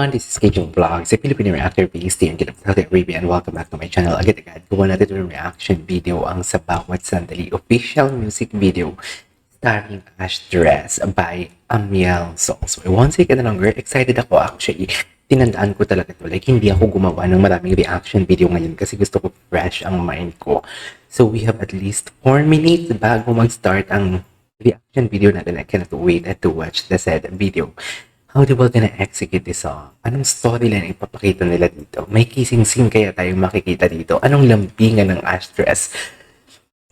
everyone, this is Kejong Vlogs, a Filipino reactor based here in Saudi Arabia, and welcome back to my channel. Agad-agad, gawa natin ito ng reaction video ang Sa Bawat Sandali official music video starring Ash Dress by Amiel Sol. So, one second na longer, excited ako actually. Tinandaan ko talaga to. Like, hindi ako gumawa ng maraming reaction video ngayon kasi gusto ko fresh ang mind ko. So, we have at least 4 minutes bago mag-start ang reaction video natin. I cannot wait to watch the said video. How they were gonna execute this song? Anong storyline ipapakita nila dito? May kissing scene kaya tayong makikita dito? Anong lambingan ng Ash Dress?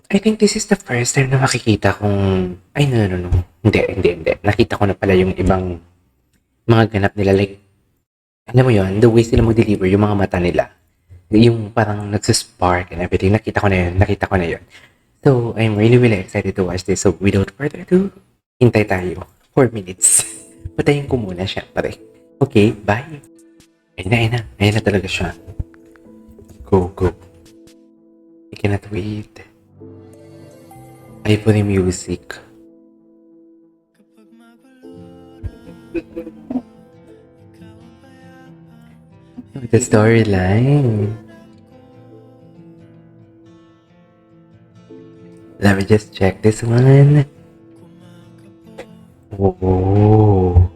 I think this is the first time na makikita kong... Ay, no. Hindi. Nakita ko na pala yung ibang mga ganap nila. Like, alam mo yon, the way sila mag-deliver, yung mga mata nila. Yung parang nagsispark and everything. Nakita ko na yun. So, I'm really excited to watch this. So, without further ado, hintay tayo. 4 minutes. Patayin ko muna siya, pare. Okay, bye. Ayun na talaga siya. Go. I cannot wait. Ay po yung music. The storyline. Let me just check this one. Oh.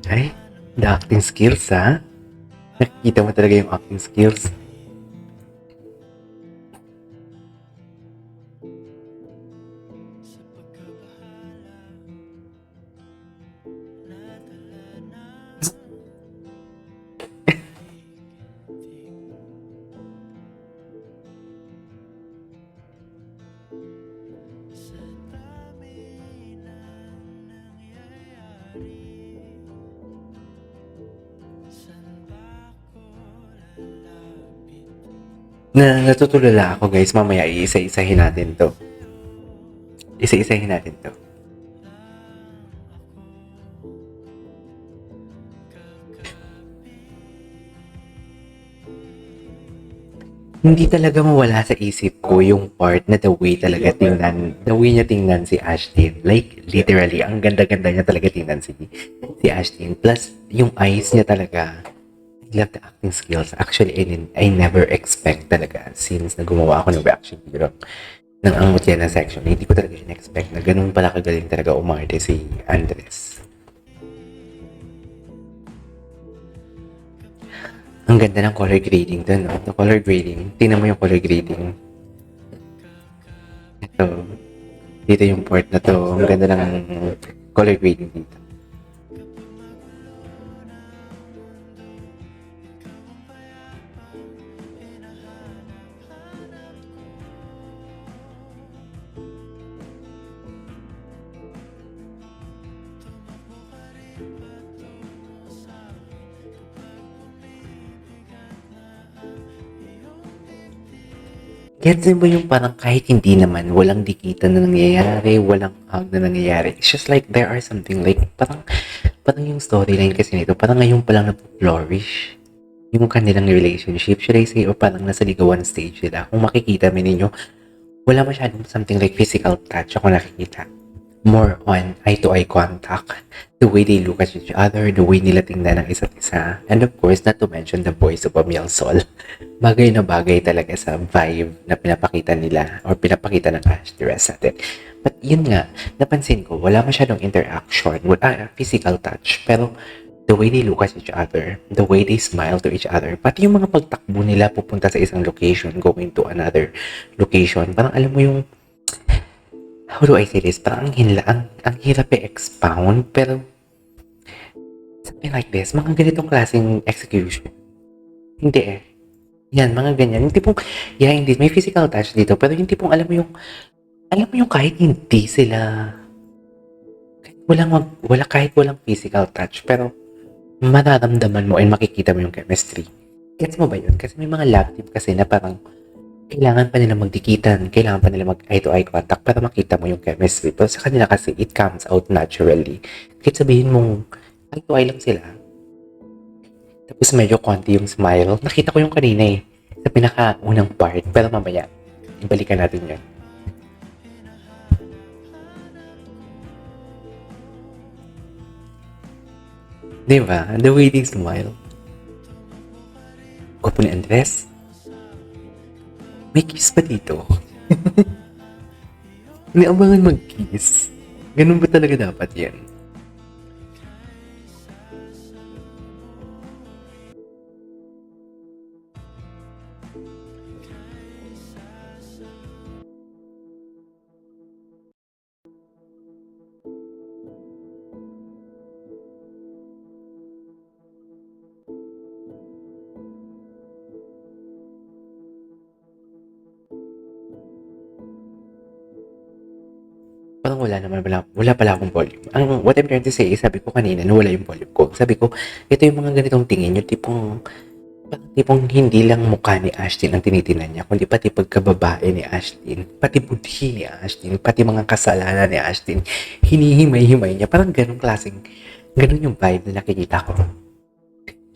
Ay, the acting skills, ha? Nakikita mo talaga yung acting skills. Natutulala ako, guys. Mamaya iisa-isahin natin to. Hindi talaga mawala sa isip ko yung part na the way niya tingnan si Ashlyn. Like, literally, ang ganda-ganda niya talaga tingnan si Ashlyn. Plus, yung eyes niya talaga, I love the acting skills. Actually, I never expect talaga since gumawa ako ng reaction video ng Ang Mutya na section. Hindi ko talaga in-expect na ganun pala kagaling talaga umarte si Andres. Ang ganda ng color grading doon, no? The color grading. Tingnan mo yung color grading. Ito. Dito yung part na to. Ang ganda ng color grading dito. Gets mo yung parang kahit hindi naman, walang dikitan na nangyayari, walang hug na nangyayari. It's just like there are something like, parang yung storyline kasi nito, parang ngayon palang na-flourish yung kanilang relationship, should I say, o parang nasa ligawan stage sila. Kung makikita mo ninyo, wala masyadong something like physical touch ako nakikita. More on eye-to-eye contact, the way they look at each other, the way nila tingnan ng isa't isa, and of course, not to mention the voice of Amiel Sol. Bagay na bagay talaga sa vibe na pinapakita nila or pinapakita ng Ash Dress natin. But yun nga, napansin ko, wala masyadong interaction, physical touch, pero the way they look at each other, the way they smile to each other, pati yung mga pagtakbo nila pupunta sa isang location, going to another location, parang alam mo yung how do I say this? Parang ang hirap i-expound, pero something like this, mga ganitong klaseng execution. Hindi eh. Yan, mga ganyan. Yung tipong, hindi, may physical touch dito, pero yung tipong alam mo yung kahit hindi sila, kahit walang physical touch, pero mararamdaman mo and makikita mo yung chemistry. Gets mo ba yun? Kasi may mga love team kasi na parang kailangan pa nila magdikitan, kailangan pa nila mag eye-to-eye contact para makita mo yung chemistry. Pero sa kanila kasi, it comes out naturally. Kahit sabihin mong eye-to-eye lang sila, tapos medyo konti yung smile. Nakita ko yung kanina sa pinaka-unang part, pero mamaya, ibalikan natin yun. Diba? The way they smile. Gwapo ni Andres. May kiss pa dito. Inaabangan mag-kiss. Ganun ba talaga dapat yan? Parang wala pala akong volume. What I'm trying to say is, sabi ko kanina, nawala yung volume ko. Sabi ko, ito yung mga ganitong tingin, yung tipong hindi lang mukha ni Ashlyn ang tinitingnan niya, kundi pati pagkababae ni Ashlyn, pati budhi ni Ashlyn, pati mga kasalanan ni Ashlyn, hinihimay-himay niya. Parang ganun yung vibe na nakikita ko.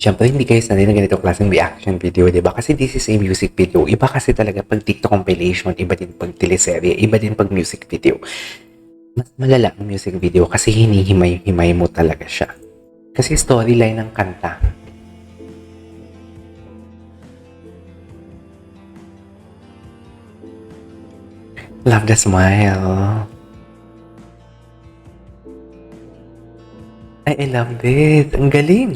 Siyempre, hindi kayo sanay na ganitong klaseng reaction video, di ba? Kasi this is a music video. Iba kasi talaga pag TikTok compilation, iba din pag teleserye, iba din pag music video. Mas malala ang music video kasi hinihimay-himay mo talaga siya. Kasi storyline ng kanta. Love the smile. I love it. Ang galing.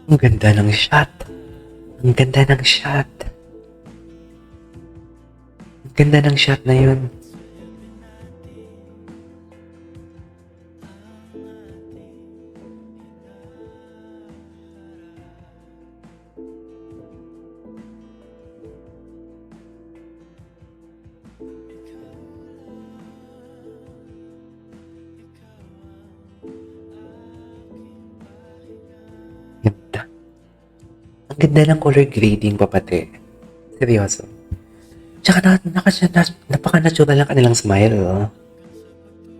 Ang ganda ng shot. Ang ganda ng shot. Ang ganda ng shot na yun. Ganda. Ang ganda ng color grading pa pati. Seryoso. Tsaka napaka-natural ang kanilang smile. Oh.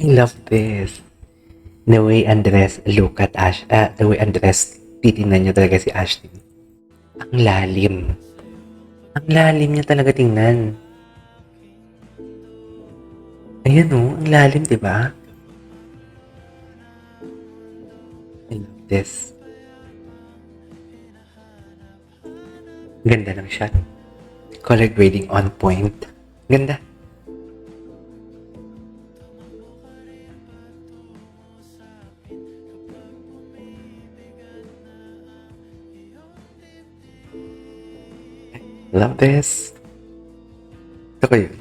I love this. The way Andres look at the way Andres titingnan niya talaga si Ashley. Ang lalim. Ang lalim niya talaga tingnan. Ayan oh, ang lalim, di ba? I love this. Ganda ng shot. Color grading on point. Ganda. Love this. Ito ko yun.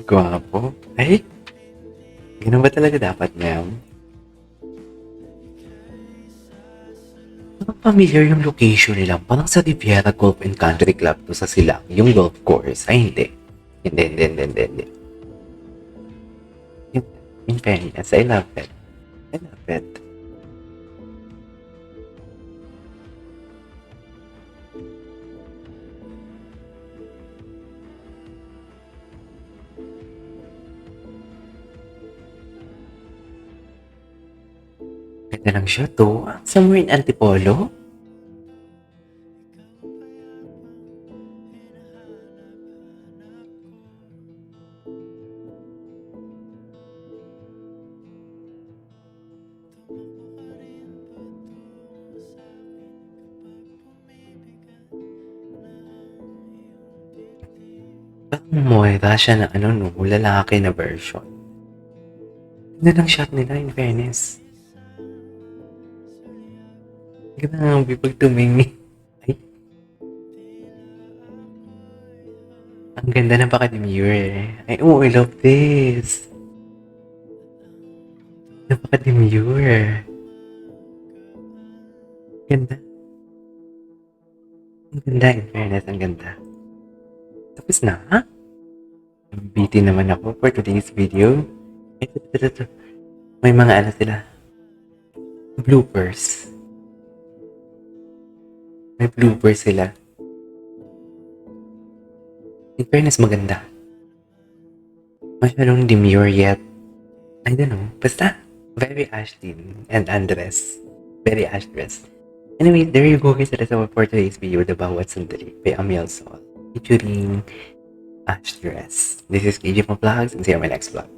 Gwapo. Ay, ganun ba talaga dapat, ma'am? Parang familiar yung location nila. Parang sa Riviera Golf and Country Club to sa Silang, yung golf course. Ay, hindi. Hindi. In fairness, I love it. I love it. Ganda ng shot to. Somewhere in Antipolo. Parang Moira siya na lalaki na version. Ganda ng shot nila, in fairness. Ganda ng bibig tumingin. Ay. Ang ganda ng paka-demure. Ay, oh, I love this. Napaka-demure. Ganda. Ang ganda, in fairness, ang ganda. Tapos na, ha? Busy naman ako for today's video. Ito. May mga sila. Bloopers. May bloopers sila. In fairness, maganda. masyadong demure yet, I don't know, basta very Ashlyn and Andres. Very Ashless. Anyway, there you go guys. That's our for today's video, The Bawat Sandali by Amiel Sol, featuring Ashless. This is KJ from Vlogs and see you on my next vlog.